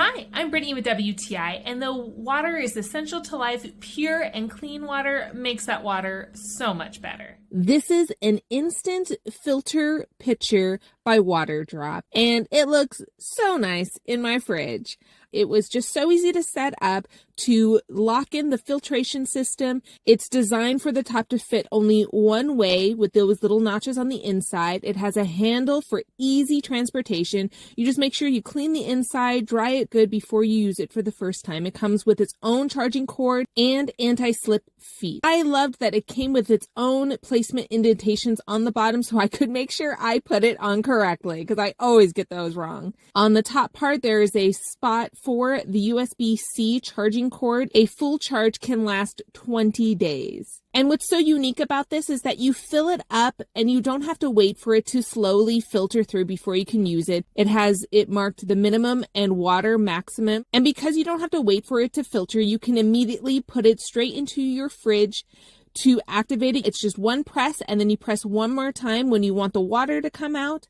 Hi, I'm Brittany with WTI, and though water is essential to life, pure and clean water makes that water so much better. This is an instant filter pitcher by Waterdrop, and it looks so nice in my fridge. It was just so easy to set up to lock in the filtration system. It's designed for the top to fit only one way with those little notches on the inside. It has a handle for easy transportation. You just make sure you clean the inside, dry it good before you use it for the first time. It comes with its own charging cord and anti-slip feet. I loved that it came with its own placement indentations on the bottom so I could make sure I put it on correctly because I always get those wrong. On the top part, there is a spot for the USB-C charging cord. A full charge can last 20 days. And what's so unique about this is that you fill it up and you don't have to wait for it to slowly filter through before you can use it. It has it marked the minimum and water maximum. And because you don't have to wait for it to filter, you can immediately put it straight into your fridge. To activate it, it's just one press, and then you press one more time when you want the water to come out,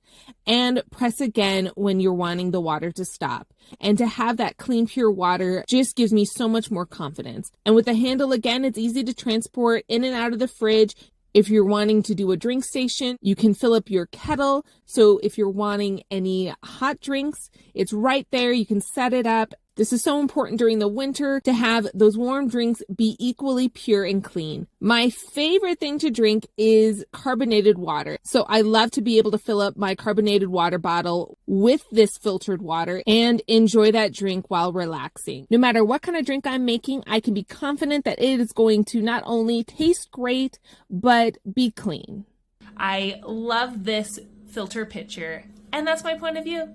and press again when you're wanting the water to stop. And to have that clean, pure water just gives me so much more confidence. And with the handle, again, it's easy to transport in and out of the fridge. If you're wanting to do a drink station, you can fill up your kettle. So if you're wanting any hot drinks, it's right there. You can set it up. This is so important during the winter to have those warm drinks be equally pure and clean. My favorite thing to drink is carbonated water. So I love to be able to fill up my carbonated water bottle with this filtered water and enjoy that drink while relaxing. No matter what kind of drink I'm making, I can be confident that it is going to not only taste great, but be clean. I love this filter pitcher, and that's my point of view.